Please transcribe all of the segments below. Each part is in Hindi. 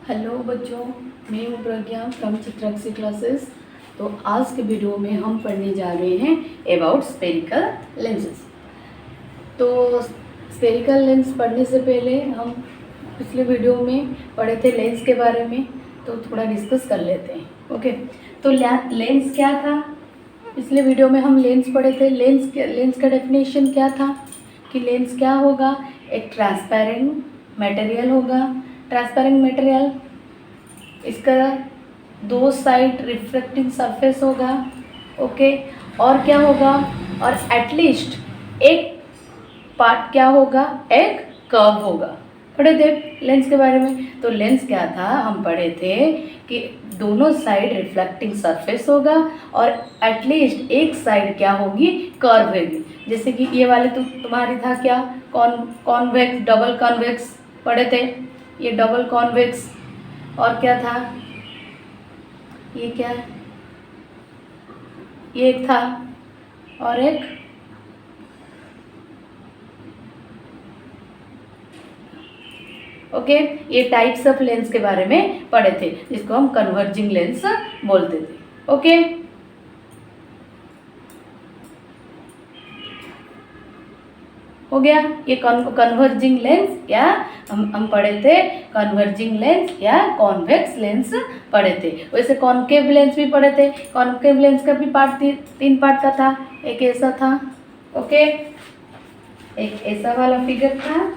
हेलो बच्चों, मैं हूँ प्रज्ञा फ्रॉम चित्राक्षी क्लासेस। तो आज के वीडियो में हम पढ़ने जा रहे हैं अबाउट स्फेरिकल लेंसेज। तो स्फेरिकल लेंस पढ़ने से पहले हम पिछले वीडियो में पढ़े थे लेंस के बारे में, तो थोड़ा डिस्कस कर लेते हैं। ओके, तो लेंस क्या था? पिछले वीडियो में हम लेंस पढ़े थे। लेंस का डेफिनेशन क्या था कि लेंस क्या होगा? एक ट्रांसपेरेंट मटेरियल होगा। ट्रांसपेरेंट मटेरियल, इसका दो साइड रिफ्लेक्टिंग सरफेस होगा। ओके, और क्या होगा? और एटलीस्ट एक पार्ट क्या होगा? एक कर्व होगा। पढ़े थे लेंस के बारे में। तो लेंस क्या था? हम पढ़े थे कि दोनों साइड रिफ्लेक्टिंग सरफेस होगा और एटलीस्ट एक साइड क्या होगी? कर्व होगी। जैसे कि ये वाले तो तुम्हारी था क्या? कॉन्वेक्स, डबल कॉन्वेक्स पढ़े थे। ये डबल कॉन्वेक्स, और क्या था? ये क्या है? ये एक था और एक ओके, ये टाइप्स ऑफ लेंस के बारे में पढ़े थे, जिसको हम कन्वर्जिंग लेंस बोलते थे। ओके, हो गया। ये कन्वर्जिंग लेंस या हम पढ़े थे कन्वर्जिंग लेंस या कॉन्वेक्स लेंस पढ़े थे। वैसे कॉन्केव लेंस भी पढ़े थे। कॉन्केव लेंस का भी पार्ट तीन पार्ट का था। एक ऐसा था, ओके, एक ऐसा वाला फिगर था,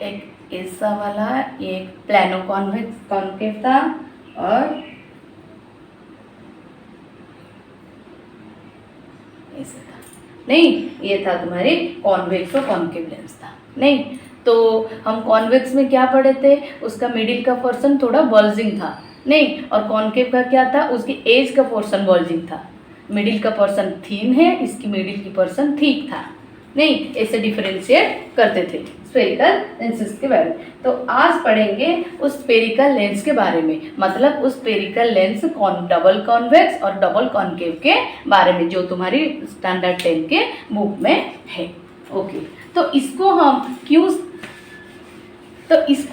एक ऐसा वाला, एक प्लानो कॉन्वेक्स कॉन्केव था, और ऐसा था। नहीं, ये था तुम्हारी कॉन्वेक्स और कॉन्केव लेंस था। नहीं, तो हम कॉन्वेक्स में क्या पढ़े थे? उसका मिडिल का पोर्शन थोड़ा बल्जिंग था। नहीं, और कॉन्केव का क्या था? उसकी एज का पोर्शन बल्जिंग था। मिडिल का पोर्शन थिन है, इसकी मिडिल की पोर्शन थिक था। नहीं, ऐसे डिफरेंशिएट करते थे स्फेरिकल लेंसेज के बारे में। तो आज पढ़ेंगे उस स्फेरिकल लेंस के बारे में, मतलब उस स्फेरिकल लेंस डबल कॉन्वेक्स और डबल कॉन्केव के बारे में, जो तुम्हारी स्टैंडर्ड 10 के बुक में है। ओके, तो इसको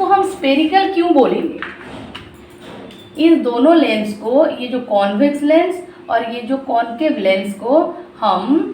हम स्फेरिकल क्यों बोलेंगे? इन दोनों लेंस को, ये जो कॉन्वेक्स लेंस और ये जो कॉन्केव लेंस को हम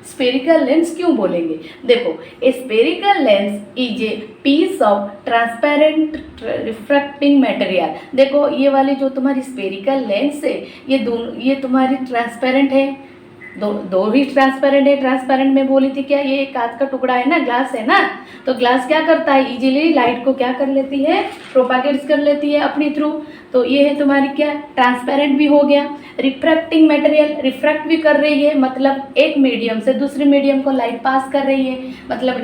स्फेरिकल लेंस क्यों बोलेंगे? देखो, a spherical lens is a piece of transparent refracting material. देखो, ये वाली जो तुम्हारी स्फेरिकल लेंस है, ये तुम्हारी ट्रांसपेरेंट है। दो ही ट्रांसपेरेंट है। ट्रांसपेरेंट में बोली थी क्या? ये कांच का टुकड़ा है ना, ग्लास है ना। तो ग्लास क्या करता है? इजीली लाइट को क्या कर लेती है? प्रोपागेट कर लेती है अपनी थ्रू। तो ये है तुम्हारी क्या? ट्रांसपेरेंट भी हो गया। रिफ्रैक्टिंग मटेरियल, रिफ्रैक्ट भी कर रही है, मतलब एक मीडियम से दूसरे मीडियम को लाइट पास कर रही है। मतलब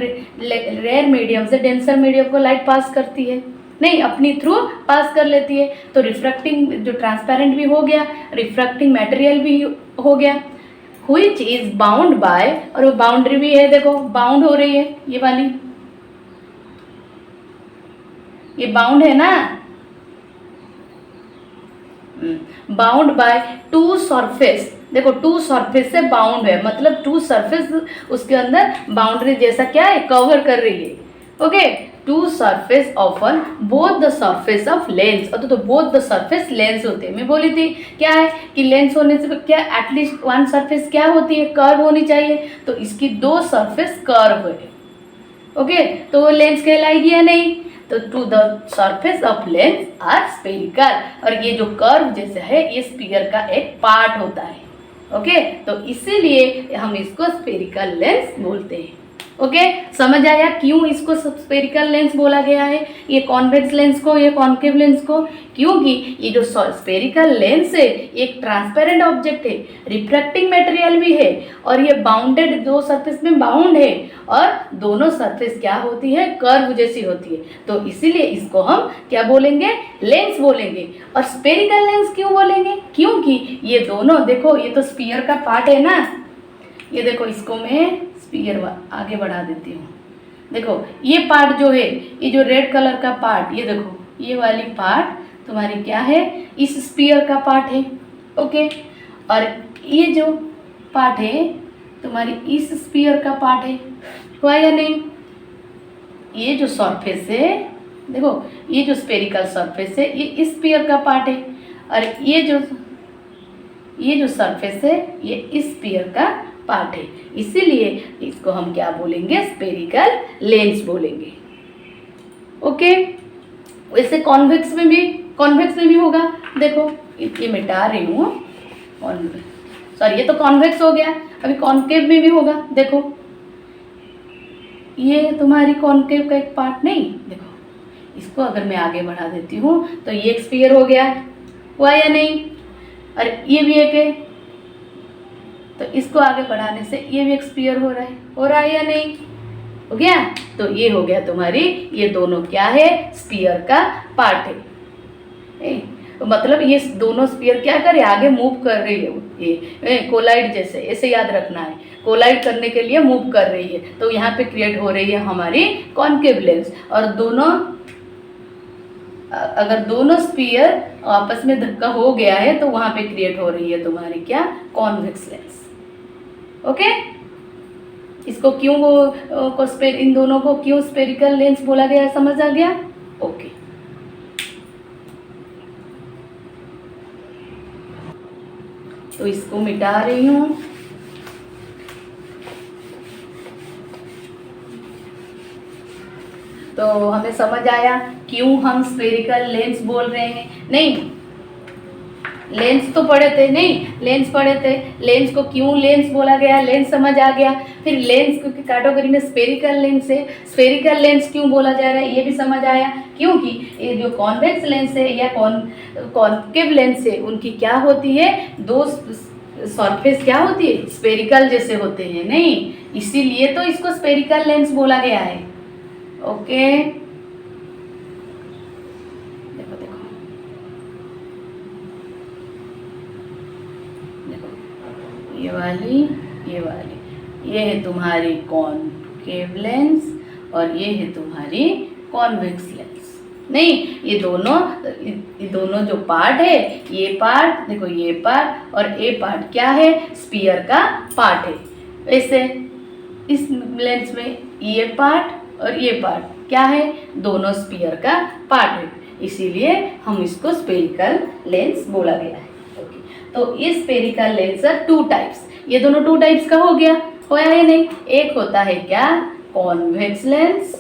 रेयर मीडियम से डेंसर मीडियम को लाइट पास करती है। नहीं, अपनी थ्रू पास कर लेती है। तो रिफ्रैक्टिंग, जो ट्रांसपेरेंट भी हो गया, रिफ्रैक्टिंग मटेरियल भी हो गया, which is bound by, और वो बाउंड्री भी है, देखो बाउंड हो रही है, ये वाली, ये बाउंड है ना, बाउंड बाय टू सरफेस। देखो, टू सरफेस से बाउंड है, मतलब टू सरफेस उसके अंदर बाउंड्री जैसा क्या है? कवर कर रही है। Okay, two surface often both the surface of lens. तो बोथ द सरफेस लेंस होते हैं। मैं बोली थी क्या है कि लेंस होने से क्या एटलीस्ट वन सरफेस क्या होती है? कर्व होनी चाहिए। तो इसकी दो सरफेस कर्व है। ओके, तो वो लेंस कहलाएगी या नहीं? तो two the surface of lens are spherical, और ये जो कर्व जैसा है, ये स्फीयर का एक पार्ट होता है। ओके, तो इसीलिए हम इसको स्फेरिकल लेंस बोलते हैं। ओके, समझ आया क्यों इसको स्फेरिकल लेंस बोला गया है, ये कॉन्वेक्स लेंस को, ये कॉन्केव लेंस को? क्योंकि ये जो स्फेरिकल लेंस है, एक ट्रांसपेरेंट ऑब्जेक्ट है, रिफ्रैक्टिंग मटेरियल भी है, और ये बाउंडेड, दो सरफेस में बाउंड है, और दोनों सरफेस क्या होती है? कर्व जैसी होती है। तो इसीलिए इसको हम क्या बोलेंगे? लेंस बोलेंगे। और स्फेरिकल लेंस क्यों बोलेंगे? क्योंकि ये दोनों, देखो ये तो स्फीयर का पार्ट है ना, ये देखो, इसको मैं स्फीयर आगे बढ़ा देती हूँ। देखो, ये पार्ट जो है, ये जो रेड कलर का पार्ट, ये देखो, ये वाली पार्ट तुम्हारी क्या है? इस स्फीयर का पार्ट है। ओके, और ये जो पार्ट है तुम्हारी इस स्फीयर का पार्ट है। हुआ या नहीं? ये जो सरफेस है, देखो ये जो स्पेरिकल सरफेस है ये इस स्फीयर का पार्ट है, और ये जो सरफेस है ये इस स्फीयर का पार्ट है, इसीलिए इसको हम क्या बोलेंगे? स्पेरिकल लेंस बोलेंगे। ओके, वैसे कॉन्वेक्स में भी होगा। देखो ये मिटा रही हूँ, सॉरी ये तो कॉन्वेक्स हो गया, अभी कॉन्केव में भी होगा। देखो ये तुम्हारी कॉन्केव का एक पार्ट नहीं, देखो इसको अगर मैं आगे बढ़ा देती हूँ तो ये एक स्फीयर हो गया, हुआ या नहीं? और ये भी एक है, तो इसको आगे बढ़ाने से ये भी एक स्फीयर हो रहा है या नहीं? हो गया। तो ये हो गया तुम्हारी, ये दोनों क्या है? स्फीयर का पार्ट है। तो मतलब ये दोनों स्फीयर क्या कर रही है? आगे मूव कर रही है, ये कोलाइड जैसे, ऐसे याद रखना है, कोलाइड करने के लिए मूव कर रही है। तो यहाँ पे क्रिएट हो रही है हमारी कॉन्केव लेंस, और अगर दोनों स्फीयर आपस में धक्का हो गया है तो वहाँ पे क्रिएट हो रही है तुम्हारी क्या? Convex lens. ओके, इसको क्यों इन दोनों को क्यों स्पेरिकल लेंस बोला गया, समझ आ गया? ओके, तो इसको मिटा रही हूँ। तो हमें समझ आया क्यों हम स्पेरिकल लेंस बोल रहे हैं। नहीं, लेंस तो पढ़े थे, लेंस को क्यों लेंस बोला गया, लेंस समझ आ गया। फिर लेंस की कैटेगरी में स्पेरिकल लेंस है, स्पेरिकल लेंस क्यों बोला जा रहा है ये भी समझ आया, क्योंकि ये जो कॉन्वेक्स लेंस है या कॉन्केव लेंस है, उनकी क्या होती है? दो सरफेस क्या होती है? स्पेरिकल जैसे होते हैं, नहीं, इसीलिए तो इसको स्पेरिकल लेंस बोला गया है। ओके, देखो ये है तुम्हारी कॉन्केव लेंस और ये है तुम्हारी कॉन्वेक्स लेंस। नहीं, ये दोनों जो पार्ट है, ये पार्ट देखो, ये पार्ट और ये पार्ट क्या है? स्फीयर का पार्ट है। वैसे इस लेंस में ये पार्ट और ये पार्ट क्या है? दोनों स्फीयर का पार्ट है, इसीलिए हम इसको स्पेरिकल लेंस बोला गया है। ओके, तो ये spherical lens are two types, ये दोनों टू टाइप्स का हो गया, होया है नहीं? एक होता है क्या? कॉन्वेक्स लेंस,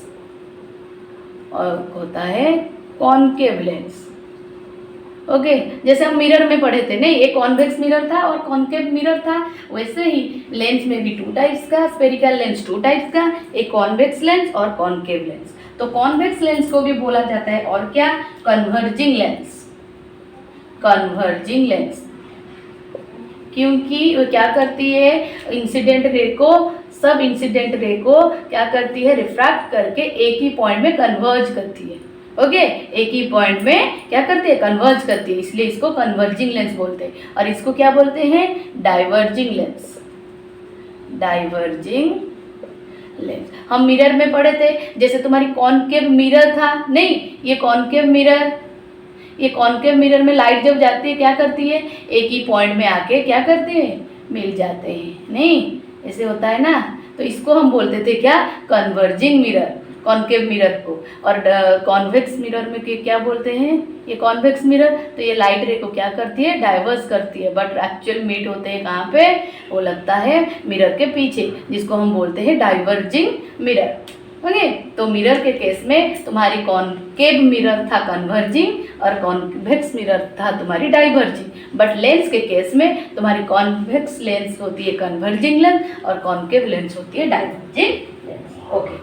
और होता है कॉन्केव लेंस। ओके, जैसे हम मिरर में पढ़े थे, नहीं, एक कॉन्वेक्स मिरर था और कॉन्केव मिरर था, वैसे ही लेंस में भी टू टाइप्स का, स्पेरिकल लेंस टू टाइप्स का, एक कॉन्वेक्स लेंस और कॉन्केव लेंस। तो कॉन्वेक्स लेंस को भी बोला जाता है और क्या? Converging lens. कन्वर्जिंग लेंस क्योंकि वो क्या करती है? इंसिडेंट रे को, सब इंसिडेंट रे को क्या करती है? रिफ्रैक्ट करके एक ही पॉइंट में कन्वर्ज करती है। ओके, एक ही पॉइंट में क्या करती है? कन्वर्ज करती है, इसलिए इसको कन्वर्जिंग लेंस बोलते हैं। और इसको क्या बोलते हैं? Diverging lens. डाइवर्जिंग लेंस हम मिरर में पढ़े थे, जैसे तुम्हारी कॉन्केव मिरर था, नहीं, ये कॉन्केव मिरर में लाइट जब जाती है क्या करती है? एक ही पॉइंट में आके क्या करते हैं? मिल जाते हैं, नहीं, ऐसे होता है ना। तो इसको हम बोलते थे क्या? कन्वर्जिंग मिरर, कॉन्केव मिरर को। और कॉन्वेक्स मिरर में क्या बोलते हैं? ये कॉन्वेक्स मिरर, तो ये लाइट रे को क्या करती है? डाइवर्स करती है, बट एक्चुअल मीट होते हैं कहाँ पे? वो लगता है मिरर के पीछे, जिसको हम बोलते हैं डाइवर्जिंग मिरर। ओके, तो मिरर के केस में तुम्हारी कॉन्केव मिरर था कन्वर्जिंग और कॉन्वेक्स मिरर था तुम्हारी डाइवर्जिंग। बट लेंस के केस में तुम्हारी कॉन्वेक्स लेंस होती है कन्वर्जिंग लेंस और कॉन्केव लेंस होती है डाइवर्जिंग लेंस। ओके,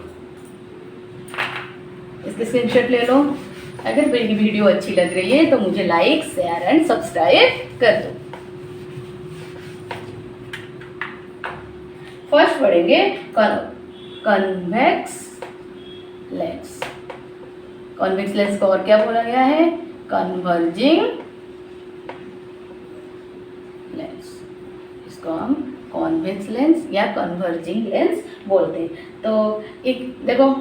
इसके स्क्रीनशॉट ले लो। अगर मेरी वीडियो अच्छी लग रही है तो मुझे लाइक, शेयर एंड सब्सक्राइब कर दो। फर्स्ट पढ़ेंगे कन्वेक्स लेंस। कॉन्वेक्स लेंस को और क्या बोला गया है? Converging lens. इसको हम कॉन्वेक्स लेंस या कन्वर्जिंग लेंस बोलते हैं। तो एक देखो,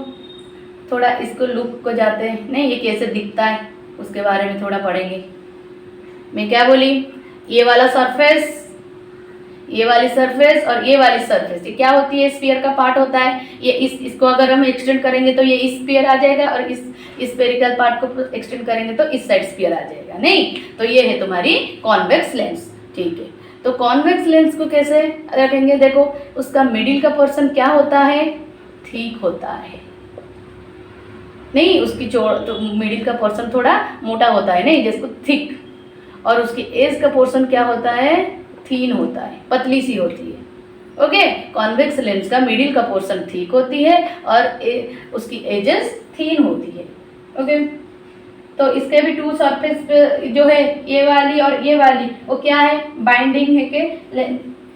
थोड़ा इसको लुक को जाते हैं, नहीं, ये कैसे दिखता है उसके बारे में थोड़ा पढ़ेंगे। मैं क्या बोली? ये वाला सरफेस, ये वाली सरफेस और ये वाली सरफेस, ये क्या होती है, स्फीयर का पार्ट होता है। ये इसको अगर हम एक्सटेंड करेंगे तो ये इस स्फीयर आ जाएगा, और इस स्फेरिकल पार्ट को एक्सटेंड करेंगे तो इस साइड स्फीयर आ जाएगा। नहीं, तो ये है तुम्हारी कॉन्वेक्स लेंस। ठीक है, तो कॉन्वेक्स लेंस को कैसे रखेंगे, देखो उसका मिडिल का पोर्शन क्या होता है, थिक होता है। नहीं, उसकी तो मिडिल का पोर्शन थोड़ा मोटा होता है, नहीं जिसको थिक, और उसकी एज का पोर्शन क्या होता है, थीन होता है, पतली सी होती है। ओके, कॉन्वेक्स लेंस का मिडिल का पोर्शन थिक होती है और उसकी एजेस थीन होती है। ओके, तो इसके भी टू सरफेस जो है, ये वाली और ये वाली, वो क्या है, बाइंडिंग है कि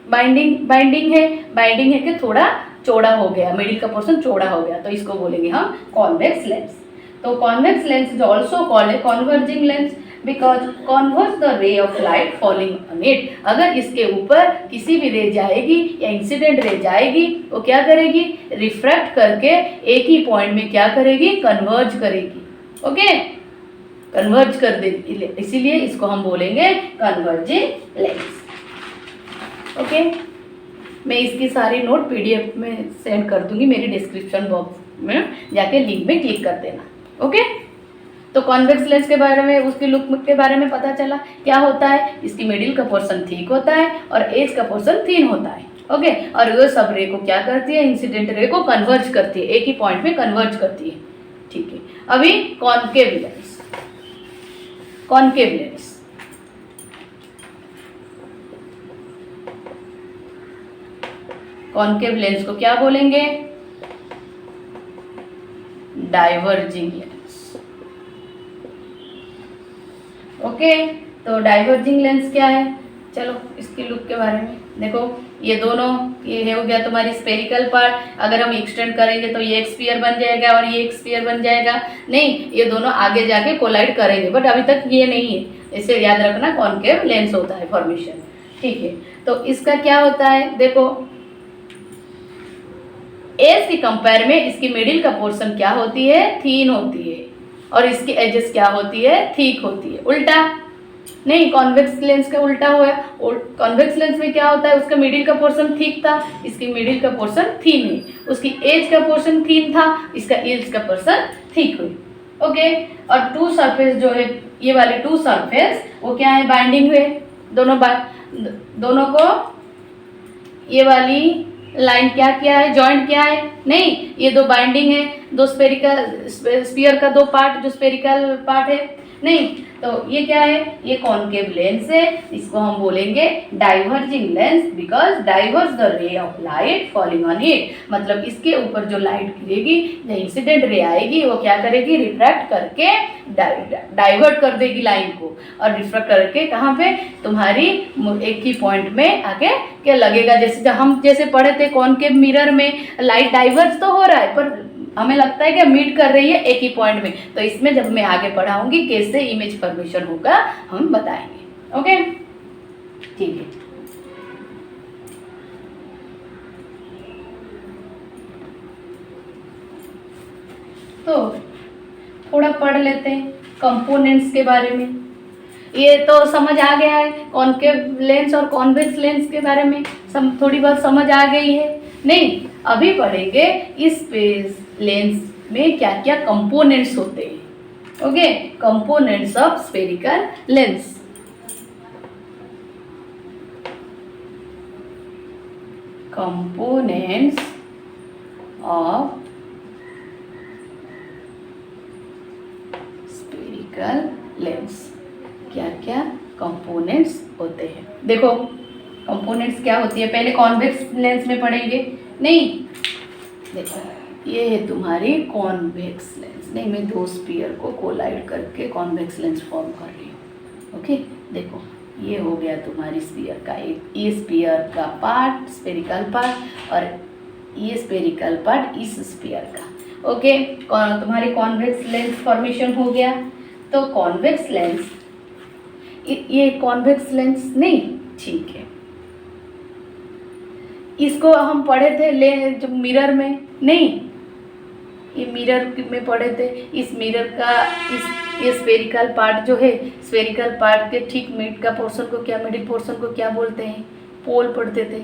बाइंडिंग है कि थोड़ा चौड़ा हो गया, मिडिल का पोर्शन चौड़ा हो गया, तो इसको बोलेंगे हम कॉन्वेक्स लेंस। तो convex lens is also called a converging lens because converge the ray of light falling on it. अगर इसके ऊपर किसी भी रे जाएगी या इंसिडेंट रे जाएगी, वो क्या करेगी, रिफ्रैक्ट करके एक ही पॉइंट में क्या करेगी, कन्वर्ज करेगी। ओके, कन्वर्ज कर देगी, इसीलिए इसको हम बोलेंगे कन्वर्जिंग लेंस। ओके, मैं इसकी सारी नोट पीडीएफ में सेंड कर दूंगी, मेरी डिस्क्रिप्शन बॉक्स में जाके लिंक में क्लिक कर देना। ओके, तो कॉन्वेक्स लेंस के बारे में, उसकी लुक के बारे में पता चला क्या होता है, इसकी मिडिल का पोर्शन थिक होता है और एज का पोर्शन थिन होता है। ओके, और वो सब रे को क्या करती है, इंसिडेंट रे को कन्वर्ज करती है, एक ही पॉइंट में कन्वर्ज करती है। ठीक है, अभी concave lens, concave lens, concave lens को क्या बोलेंगे, डाइवर्जिंग लेंस। ओके, तो डाइवर्जिंग लेंस क्या है, चलो इसकी लुक के बारे में देखो। ये दोनों, ये हो गया तुम्हारी स्फेरिकल पार्ट, अगर हम एक्सटेंड करेंगे तो ये एक स्फीयर बन जाएगा और ये एक स्फीयर बन जाएगा। नहीं, ये दोनों आगे जाके कोलाइड करेंगे, बट अभी तक ये नहीं है, इसे याद रखना, कॉन्केव लेंस होता है फॉर्मेशन। ठीक है, तो इसका क्या होता है, देखो एज के कंपेयर में इसकी मिडिल का पोर्शन क्या होती है, थीन होती है, और इसकी एजेस क्या होती है, थिक होती है। उल्टा नहीं, कॉन्वेक्स लेंस का उल्टा हुआ है। कॉन्वेक्स लेंस में क्या होता है, उसका मिडिल का पोर्शन थिक था, इसकी मिडिल का पोर्शन थीन है, उसकी एज का पोर्शन थीन था, इसका एज का पोर्शन थिक हुई। ओके, और टू सरफेस जो है, ये वाले टू सरफेस वो क्या है, बाइंडिंग हुए, दोनों को ये वाली लाइन क्या किया है, जॉइंट किया है। नहीं, ये दो बाइंडिंग है, दो स्फीयर का दो पार्ट जो स्फेरिकल पार्ट है। नहीं, तो ये क्या है, ये कॉन्केव लेंस है, इसको हम बोलेंगे diverging lens because diverse the ray of light falling on it. मतलब इसके ऊपर जो लाइट गिरेगी, जो इंसिडेंट रे आएगी, वो क्या करेगी, रिफ्रैक्ट करके डाइवर्ट कर देगी लाइन को, और रिफ्रैक्ट करके कहाँ पे, तुम्हारी एक ही पॉइंट में आके क्या लगेगा। जैसे जब हम जैसे पढ़े थे कॉन्केव मिरर में लाइट डाइवर्स तो हो रहा है, पर हमें लगता है कि मीट कर रही है एक ही पॉइंट में। तो इसमें जब मैं आगे पढ़ाऊंगी कैसे इमेज फॉर्मेशन होगा, हम बताएंगे। ओके, ठीक है। तो थोड़ा पढ़ लेते हैं कंपोनेंट्स के बारे में। ये तो समझ आ गया है, कॉन्केव लेंस और कॉन्वेक्स लेंस के बारे में थोड़ी बहुत समझ आ गई है। नहीं, अभी पढ़ेंगे इस लेंस में क्या क्या कंपोनेंट्स होते हैं। Okay, components of spherical lens. Components of spherical lens, क्या क्या कंपोनेंट्स होते हैं। देखो कंपोनेंट्स क्या होती है, पहले कॉन्वेक्स लेंस में पढ़ेंगे। नहीं, देखो ये है तुम्हारी कॉन्वेक्स लेंस। नहीं, मैं दो स्फीयर को कोलाइड करके कॉन्वेक्स लेंस फॉर्म कर रही हूँ। ओके, देखो ये हो गया तुम्हारी स्फीयर का एक, ये स्फीयर का पार्ट स्फेरिकल पार्ट, और ये स्फेरिकल पार्ट इस स्फीयर का। ओके, तुम्हारी कॉन्वेक्स लेंस फॉर्मेशन हो गया। तो कॉन्वेक्स लेंस, ये कॉन्वेक्स लेंस, नहीं ठीक है, इसको हम पढ़े थे जो मिरर में। नहीं, ये मिरर में पढ़े थे। इस मिरर का ये स्फेरिकल पार्ट जो है, स्फेरिकल पार्ट के ठीक मिड का पोर्शन को क्या, मिडिल पोर्शन को क्या बोलते हैं, पोल पढ़ते थे,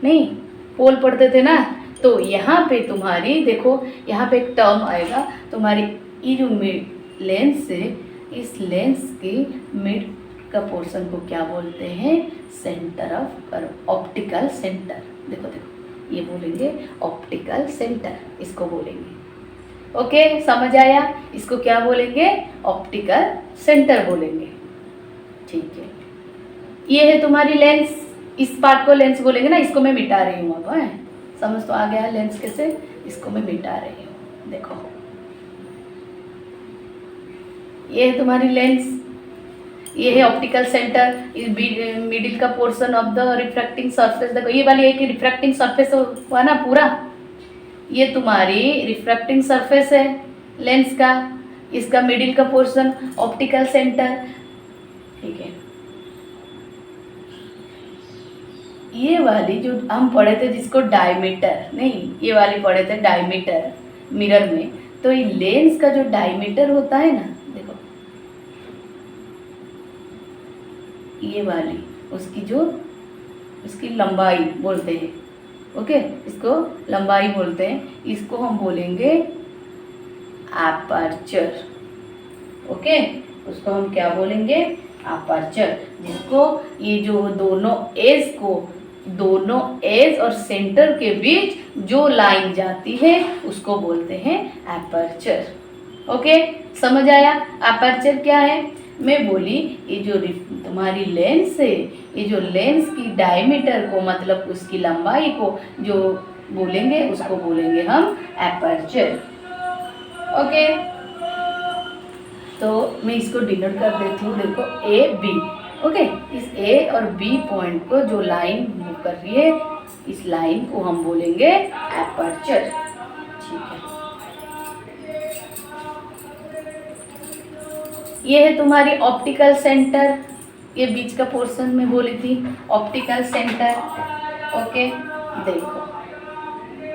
नहीं पोल पढ़ते थे ना। तो यहाँ पे तुम्हारी देखो, यहाँ पे एक टर्म आएगा तुम्हारी, ये जो मिड लेंस है, इस लेंस के मिड का पोर्शन को क्या बोलते हैं, centre of curve, optical centre. देखो देखो ये बोलेंगे ऑप्टिकल सेंटर, इसको बोलेंगे। ओके समझ आया, इसको क्या बोलेंगे, ऑप्टिकल सेंटर बोलेंगे। ठीक है, ये है तुम्हारी लेंस, इस पार्ट को लेंस बोलेंगे ना, इसको मैं मिटा रही हूँ अब, है समझ तो आ गया है लेंस कैसे, इसको मैं मिटा रही हूँ। देखो ये है तुम्हारी लेंस, ये है ऑप्टिकल सेंटर, मिडिल का portion of the refracting surface. देखो ये वाली एक रिफ्रैक्टिंग सरफेस हुआ ना पूरा, ये तुम्हारी रिफ्रैक्टिंग सरफेस है लेंस का, इसका मिडिल का पोर्शन ऑप्टिकल सेंटर। ठीक है, ये वाली जो हम पढ़े थे जिसको डायमीटर, नहीं ये वाली पढ़े थे डायमीटर मिरर में, तो ये लेंस का जो डायमीटर होता है ना, देखो ये वाली उसकी जो उसकी लंबाई बोलते हैं, ओके इसको लंबाई बोलते हैं, इसको हम बोलेंगे एपर्चर। ओके उसको हम क्या बोलेंगे, एपर्चर, जिसको ये जो दोनों एज और सेंटर के बीच जो लाइन जाती है उसको बोलते हैं एपर्चर। ओके समझ आया, एपर्चर क्या है, मैं बोली ये जो तुम्हारी लेंस है, ये जो लेंस की डायमीटर को मतलब उसकी लंबाई को जो बोलेंगे उसको बोलेंगे हम एपर्चर। ओके तो मैं इसको डिनोट कर देती हूँ, देखो ए बी। ओके इस ए और बी पॉइंट को जो लाइन मूव कर रही है, इस लाइन को हम बोलेंगे एपर्चर। ठीक है, ये है तुम्हारी ऑप्टिकल सेंटर, ये बीच का पोर्शन में बोली थी ऑप्टिकल सेंटर। ओके देखो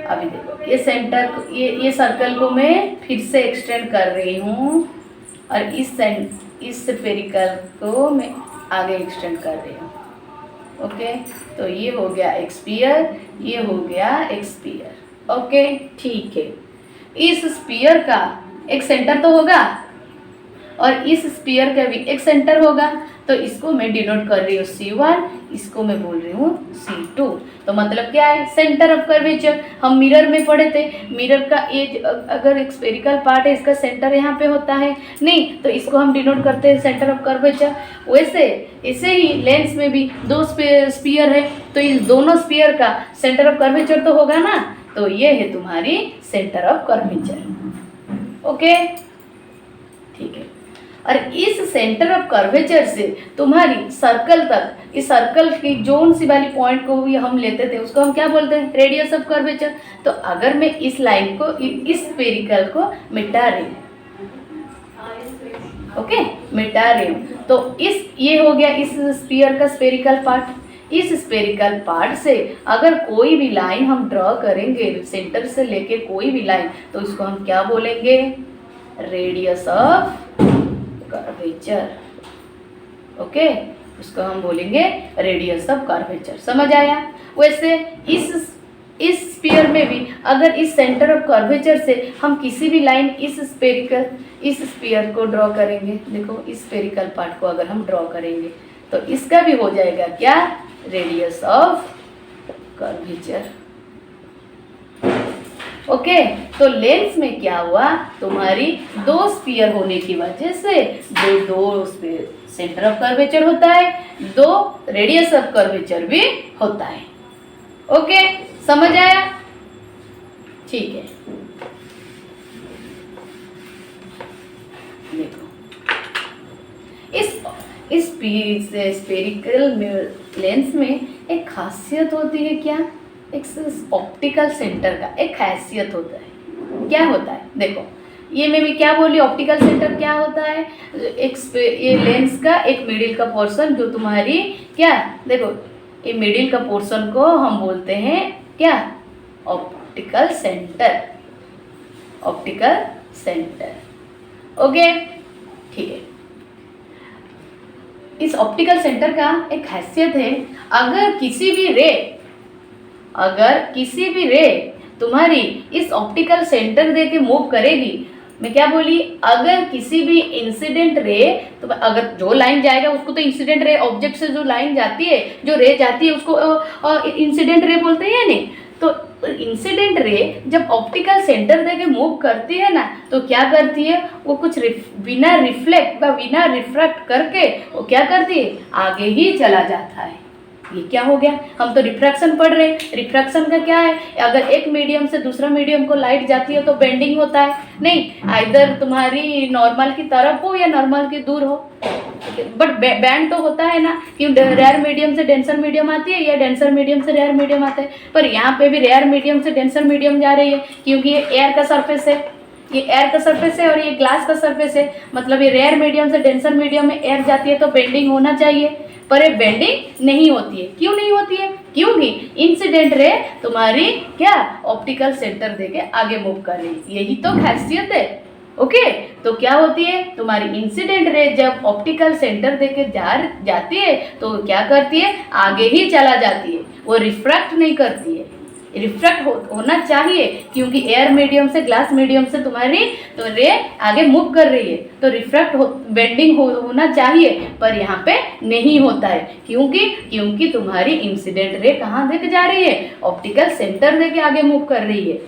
अभी देखो ये सेंटर, ये सर्कल को मैं फिर से एक्सटेंड कर रही हूँ और इस स्फेरिकल को मैं आगे एक्सटेंड कर रही हूँ। ओके तो ये हो गया एक स्फीयर, ये हो गया एक स्फीयर। ओके ठीक है, इस स्फीयर का एक सेंटर तो होगा और इस स्फीयर का भी एक सेंटर होगा, तो इसको मैं डिनोट कर रही हूँ C1, इसको मैं बोल रही हूँ C2। तो मतलब क्या है, सेंटर ऑफ कर्वेचर। हम मिरर में पढ़े थे, मिरर का ये अगर एक स्फेरिकल पार्ट है, इसका सेंटर यहाँ पे होता है नहीं, तो इसको हम डिनोट करते हैं सेंटर ऑफ कर्वेचर। वैसे ऐसे ही लेंस में भी दो स्फीयर है, तो इस दोनों स्फीयर का सेंटर ऑफ कर्वेचर तो होगा ना, तो ये है तुम्हारी सेंटर ऑफ कर्वेचर। ओके ठीक है, और इस सेंटर ऑफ कर्वेचर से तुम्हारी सर्कल तक, इस सर्कल की जोन सी वाली पॉइंट को भी हम लेते थे, उसको हम क्या बोलते हैं, रेडियस ऑफ कर्वेचर। तो अगर मैं इस लाइन को, इस स्फेरिकल को मिटा रही हूँ, ओके मिटा रही हूँ, तो ये हो गया इस स्फीयर का स्फेरिकल पार्ट। इस स्फेरिकल पार्ट से अगर कोई भी लाइन हम ड्रॉ करेंगे, सेंटर से लेके कोई भी लाइन, तो इसको हम क्या बोलेंगे, रेडियस ऑफ कर्वेचर। ओके उसको हम बोलेंगे रेडियस ऑफ कर्वेचर। समझ आया। वैसे इस स्फीयर में भी अगर इस सेंटर ऑफ कर्वेचर से हम किसी भी लाइन इस स्फीयर को ड्रॉ करेंगे, देखो इस स्फेरिकल पार्ट को अगर हम ड्रॉ करेंगे, तो इसका भी हो जाएगा क्या, रेडियस ऑफ कर्वेचर। ओके तो लेंस में क्या हुआ, तुम्हारी दो स्फीयर होने की वजह से दो सेंटर ऑफ कर्वेचर होता है, दो रेडियस ऑफ कर्वेचर भी होता है। ओके समझ आया, ठीक है। देखो इस स्फेरिकल लेंस में एक खासियत होती है क्या, एक ऑप्टिकल सेंटर का एक हैसियत होता है। क्या होता है, देखो ये मैं भी क्या बोली, ऑप्टिकल सेंटर क्या होता है, ये लेंस का एक मिडिल का पोर्शन जो तुम्हारी क्या, देखो ये मिडिल का पोर्शन को हम बोलते हैं क्या, optical centre. Optical centre okay ठीक है। इस ऑप्टिकल सेंटर का एक हैसियत है, अगर किसी भी रे तुम्हारी इस ऑप्टिकल सेंटर दे के मूव करेगी, मैं क्या बोली, अगर किसी भी इंसिडेंट रे, तो अगर जो लाइन जाएगा उसको तो इंसिडेंट रे, ऑब्जेक्ट से जो लाइन जाती है, जो रे जाती है उसको इंसिडेंट रे बोलते हैं नहीं। तो इंसिडेंट रे जब ऑप्टिकल सेंटर दे के मूव करती है ना, तो क्या करती है, वो कुछ बिना रिफ्लेक्ट व बिना रिफ्रैक्ट करके वो क्या करती है, आगे ही चला जाता है। ये क्या हो गया, हम तो रिफ्रैक्शन पढ़ रहे हैं। रिफ्रैक्शन का क्या है, अगर एक मीडियम से दूसरा मीडियम को लाइट जाती है तो बेंडिंग होता है, नहीं, आइदर तुम्हारी नॉर्मल की तरफ हो या नॉर्मल की दूर हो, बट बैंड तो होता है ना, कि रेयर मीडियम से डेंसर मीडियम आती है या डेंसर मीडियम से रेयर मीडियम आता है। पर यहाँ पे भी रेयर मीडियम से डेंसर मीडियम जा रही है, क्योंकि ये एयर का सरफेस है, ये एयर का सरफेस है और ये ग्लास का सरफेस है, मतलब ये रेयर मीडियम से डेंसर मीडियम में एयर जाती है तो बेंडिंग होना चाहिए, पर ये बेंडिंग नहीं होती है। क्यों नहीं होती है, क्योंकि इंसिडेंट रे तुम्हारी क्या ऑप्टिकल सेंटर देके आगे मूव कर रही है, यही तो खासियत है। ओके, तो क्या होती है, तुम्हारी इंसिडेंट रे जब ऑप्टिकल सेंटर देके जाती है तो क्या करती है, आगे ही चला जाती है, वो रिफ्रैक्ट नहीं करती है। रिफ्रैक्ट होना चाहिए, क्योंकि एयर मीडियम से ग्लास मीडियम से तुम्हारी तो रे आगे मूव कर रही है, तो रिफ्रैक्ट बेंडिंग होना चाहिए, पर यहाँ पे नहीं होता है। क्योंकि तुम्हारी इंसिडेंट रे कहाँ देके जा रही है, ऑप्टिकल सेंटर देके आगे मूव कर रही है।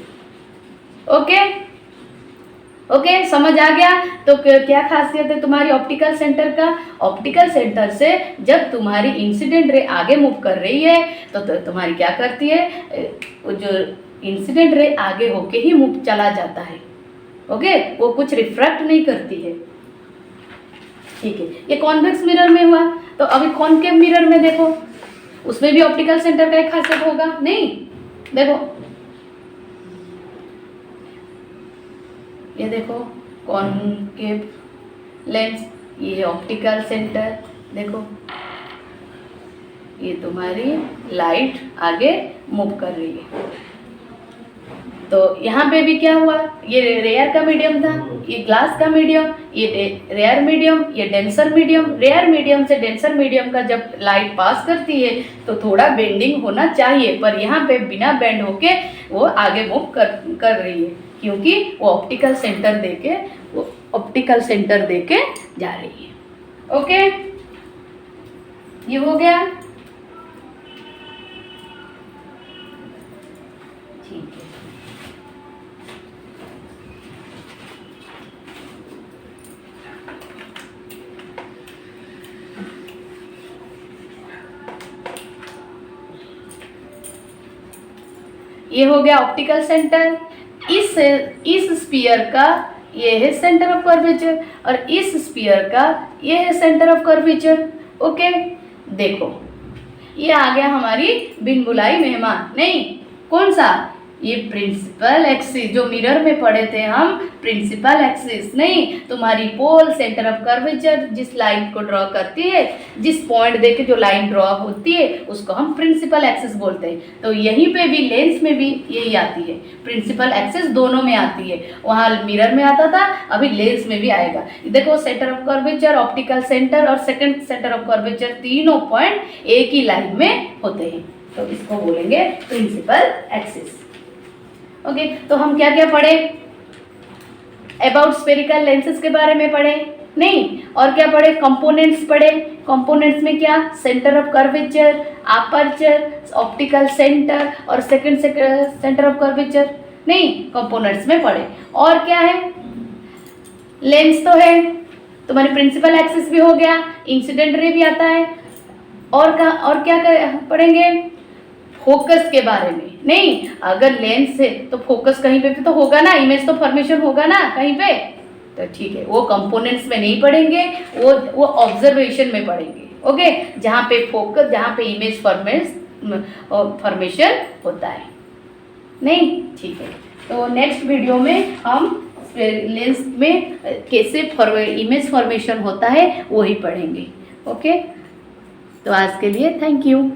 ओके, समझ आ गया। तो क्या खासियत है तुम्हारी ऑप्टिकल सेंटर का, ऑप्टिकल सेंटर से जब तुम्हारी इंसिडेंट रे आगे मूव कर रही है तो तुम्हारी क्या करती है, जो इंसिडेंट रे आगे होके ही मूव चला जाता है। ओके, वो कुछ रिफ्रैक्ट नहीं करती है। ठीक है, ये कॉन्वेक्स मिरर में हुआ, तो अभी कॉनकेव मिरर में देखो, उसमें भी ऑप्टिकल सेंटर का एक खासियत होगा, नहीं, देखो ये देखो कॉनकेव लेंस, ये ऑप्टिकल सेंटर, देखो ये तुम्हारी लाइट आगे मूव कर रही है। तो यहाँ पे भी क्या हुआ, ये रेयर का मीडियम था, ये ग्लास का मीडियम, ये रेयर मीडियम, ये डेंसर मीडियम। रेयर मीडियम से डेंसर मीडियम का जब लाइट पास करती है तो थोड़ा बेंडिंग होना चाहिए, पर यहाँ पे बिना बेंड होके वो आगे मूव कर रही है, क्योंकि वो ऑप्टिकल सेंटर देके जा रही है। ओके, ये हो गया, ठीक है। ये हो गया ऑप्टिकल सेंटर। इस स्फीयर का ये है सेंटर ऑफ कर्वेचर और इस स्फीयर का ये है सेंटर ऑफ कर्वेचर। ओके, देखो ये आ गया हमारी बिन बुलाई मेहमान, नहीं, कौन सा, ये प्रिंसिपल एक्सिस, जो मिरर में पढ़े थे हम, प्रिंसिपल एक्सिस, नहीं, तुम्हारी पोल सेंटर ऑफ कर्वेचर जिस लाइन को ड्रॉ करती है, जिस पॉइंट देके जो लाइन ड्रॉ होती है उसको हम प्रिंसिपल एक्सिस बोलते हैं। तो यहीं पे भी लेंस में भी यही आती है, प्रिंसिपल एक्सिस दोनों में आती है, वहाँ मिरर में आता था, अभी लेंस में भी आएगा। देखो centre of curvature, optical centre और सेकंड सेंटर ऑफ कर्वेचर, तीनों पॉइंट एक ही लाइन में होते हैं, तो इसको बोलेंगे प्रिंसिपल एक्सिस। ओके, तो हम क्या क्या पढ़े, अबाउट स्फेरिकल लेंसेज के बारे में पढ़े, नहीं, और क्या पढ़े, कंपोनेंट्स पढ़े। कंपोनेंट्स में क्या, centre of curvature, aperture, optical centre और सेकंड सेंटर ऑफ कर्वेचर, नहीं, कंपोनेंट्स में पढ़े। और क्या है, लेंस तो है, तुम्हारी प्रिंसिपल एक्सिस भी हो गया, इंसिडेंट रे भी आता है, और क्या पढ़ेंगे, फोकस के बारे में, नहीं, अगर लेंस से तो फोकस कहीं पे तो होगा ना, इमेज तो फॉर्मेशन होगा ना कहीं पे, तो ठीक है, वो कंपोनेंट्स में नहीं पढ़ेंगे, वो ऑब्जर्वेशन में पढ़ेंगे। ओके, जहाँ पे फोकस, जहाँ पे इमेज फॉर्मेशन होता है, नहीं, ठीक है। तो नेक्स्ट वीडियो में हम लेंस में कैसे इमेज फॉर्मेशन होता है वही पढ़ेंगे। ओके, तो आज के लिए थैंक यू।